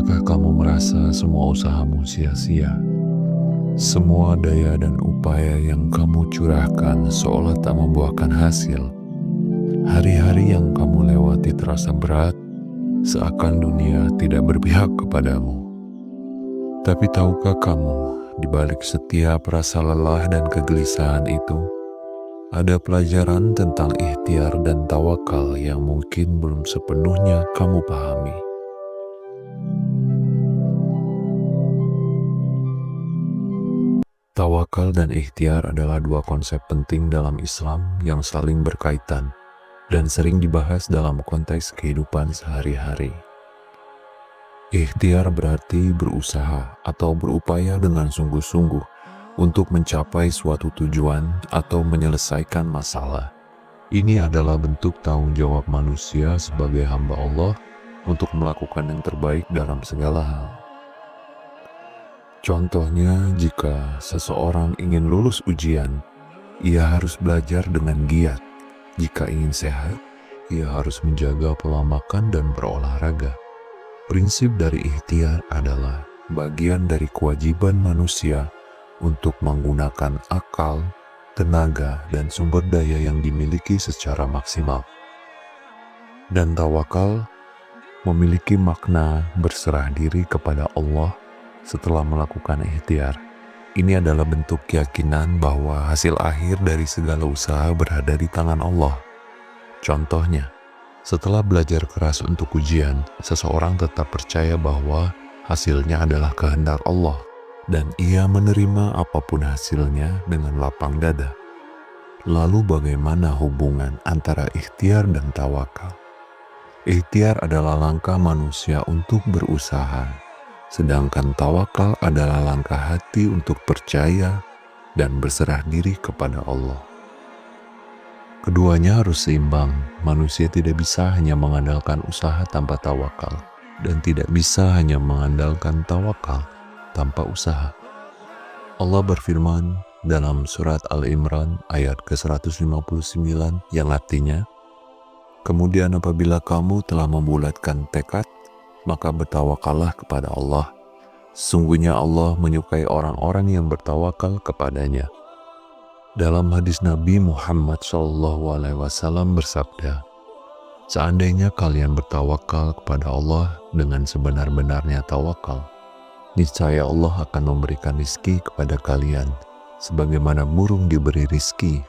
Pernahkah kamu merasa semua usahamu sia-sia? Semua daya dan upaya yang kamu curahkan seolah tak membuahkan hasil. Hari-hari yang kamu lewati terasa berat, seakan dunia tidak berpihak kepadamu. Tapi tahukah kamu, di balik setiap rasa lelah dan kegelisahan itu, ada pelajaran tentang ikhtiar dan tawakal yang mungkin belum sepenuhnya kamu pahami. Tawakal dan ikhtiar adalah dua konsep penting dalam Islam yang saling berkaitan dan sering dibahas dalam konteks kehidupan sehari-hari. Ikhtiar berarti berusaha atau berupaya dengan sungguh-sungguh untuk mencapai suatu tujuan atau menyelesaikan masalah. Ini adalah bentuk tanggung jawab manusia sebagai hamba Allah untuk melakukan yang terbaik dalam segala hal. Contohnya, jika seseorang ingin lulus ujian, ia harus belajar dengan giat. Jika ingin sehat, ia harus menjaga pola makan dan berolahraga. Prinsip dari ikhtiar adalah bagian dari kewajiban manusia untuk menggunakan akal, tenaga, dan sumber daya yang dimiliki secara maksimal. Dan tawakal memiliki makna berserah diri kepada Allah setelah melakukan ikhtiar. Ini adalah bentuk keyakinan bahwa hasil akhir dari segala usaha berada di tangan Allah. Contohnya, setelah belajar keras untuk ujian, seseorang tetap percaya bahwa hasilnya adalah kehendak Allah dan ia menerima apapun hasilnya dengan lapang dada. Lalu bagaimana hubungan antara ikhtiar dan tawakal? Ikhtiar adalah langkah manusia untuk berusaha, sedangkan tawakal adalah langkah hati untuk percaya dan berserah diri kepada Allah. Keduanya harus seimbang. Manusia tidak bisa hanya mengandalkan usaha tanpa tawakal, dan tidak bisa hanya mengandalkan tawakal tanpa usaha. Allah berfirman dalam surat Al-Imran ayat ke-159 yang artinya, "Kemudian apabila kamu telah membulatkan tekad, maka bertawakallah kepada Allah. Sungguhnya Allah menyukai orang-orang yang bertawakal kepadanya." Dalam hadis Nabi Muhammad SAW bersabda, "Seandainya kalian bertawakal kepada Allah dengan sebenar-benarnya tawakal, niscaya Allah akan memberikan rizki kepada kalian, sebagaimana burung diberi rizki.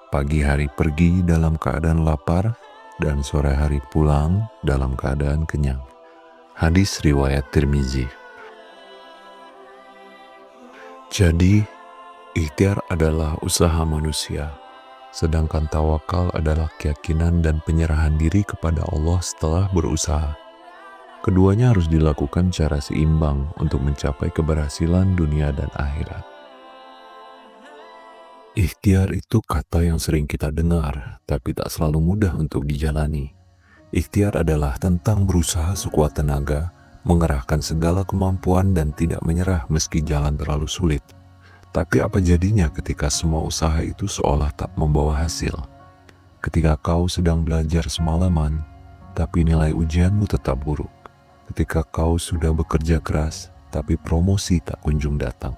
Pagi hari pergi dalam keadaan lapar, dan sore hari pulang dalam keadaan kenyang." Hadis riwayat Tirmizi. Jadi, ikhtiar adalah usaha manusia, sedangkan tawakal adalah keyakinan dan penyerahan diri kepada Allah setelah berusaha. Keduanya harus dilakukan secara seimbang untuk mencapai keberhasilan dunia dan akhirat. Ikhtiar itu kata yang sering kita dengar, tapi tak selalu mudah untuk dijalani. Ikhtiar adalah tentang berusaha sekuat tenaga, mengerahkan segala kemampuan dan tidak menyerah meski jalan terlalu sulit. Tapi apa jadinya ketika semua usaha itu seolah tak membawa hasil? Ketika kau sedang belajar semalaman, tapi nilai ujianmu tetap buruk. Ketika kau sudah bekerja keras, tapi promosi tak kunjung datang.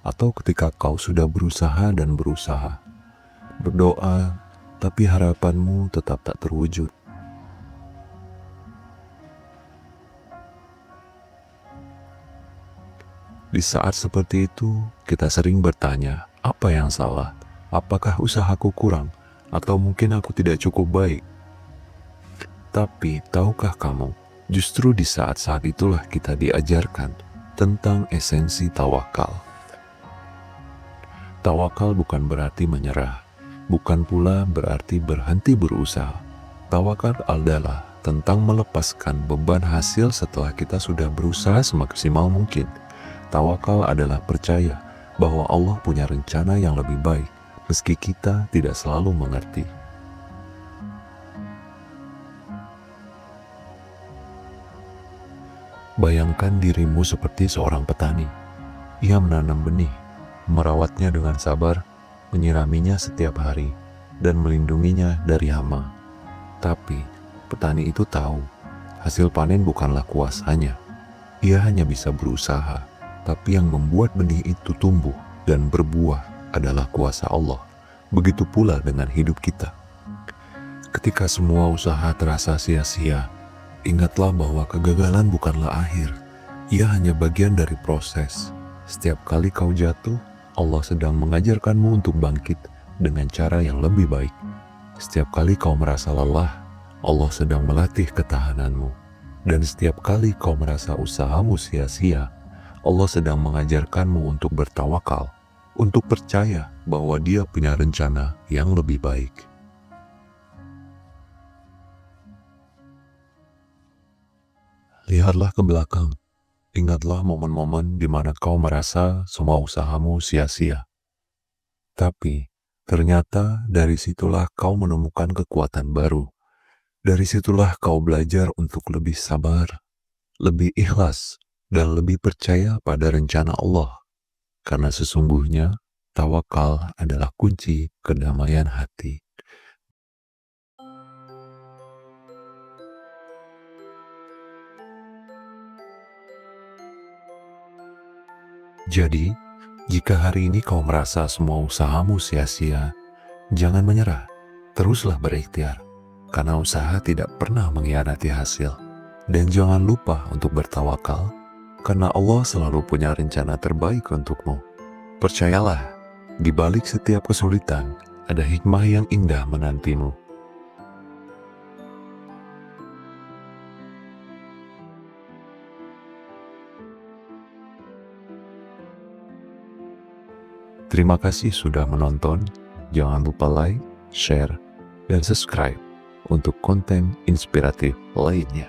Atau ketika kau sudah berusaha dan berusaha, berdoa, tapi harapanmu tetap tak terwujud. Di saat seperti itu, kita sering bertanya, apa yang salah? Apakah usahaku kurang? Atau mungkin aku tidak cukup baik? Tapi, tahukah kamu, justru di saat-saat itulah kita diajarkan tentang esensi tawakal. Tawakal bukan berarti menyerah, bukan pula berarti berhenti berusaha. Tawakal adalah tentang melepaskan beban hasil setelah kita sudah berusaha semaksimal mungkin. Tawakal adalah percaya bahwa Allah punya rencana yang lebih baik, meski kita tidak selalu mengerti. Bayangkan dirimu seperti seorang petani. Ia menanam benih, merawatnya dengan sabar, menyiraminya setiap hari, dan melindunginya dari hama. Tapi, petani itu tahu, hasil panen bukanlah kuasanya. Ia hanya bisa berusaha, tapi yang membuat benih itu tumbuh dan berbuah adalah kuasa Allah. Begitu pula dengan hidup kita. Ketika semua usaha terasa sia-sia, ingatlah bahwa kegagalan bukanlah akhir. Ia hanya bagian dari proses. Setiap kali kau jatuh, Allah sedang mengajarkanmu untuk bangkit dengan cara yang lebih baik. Setiap kali kau merasa lelah, Allah sedang melatih ketahananmu. Dan setiap kali kau merasa usahamu sia-sia, Allah sedang mengajarkanmu untuk bertawakal, untuk percaya bahwa Dia punya rencana yang lebih baik. Lihatlah ke belakang. Ingatlah momen-momen di mana kau merasa semua usahamu sia-sia. Tapi, ternyata dari situlah kau menemukan kekuatan baru. Dari situlah kau belajar untuk lebih sabar, lebih ikhlas, dan lebih percaya pada rencana Allah. Karena sesungguhnya, tawakal adalah kunci kedamaian hati. Jadi, jika hari ini kau merasa semua usahamu sia-sia, jangan menyerah. Teruslah berikhtiar, karena usaha tidak pernah mengkhianati hasil. Dan jangan lupa untuk bertawakal, karena Allah selalu punya rencana terbaik untukmu. Percayalah, di balik setiap kesulitan, ada hikmah yang indah menantimu. Terima kasih sudah menonton. Jangan lupa like, share, dan subscribe untuk konten inspiratif lainnya.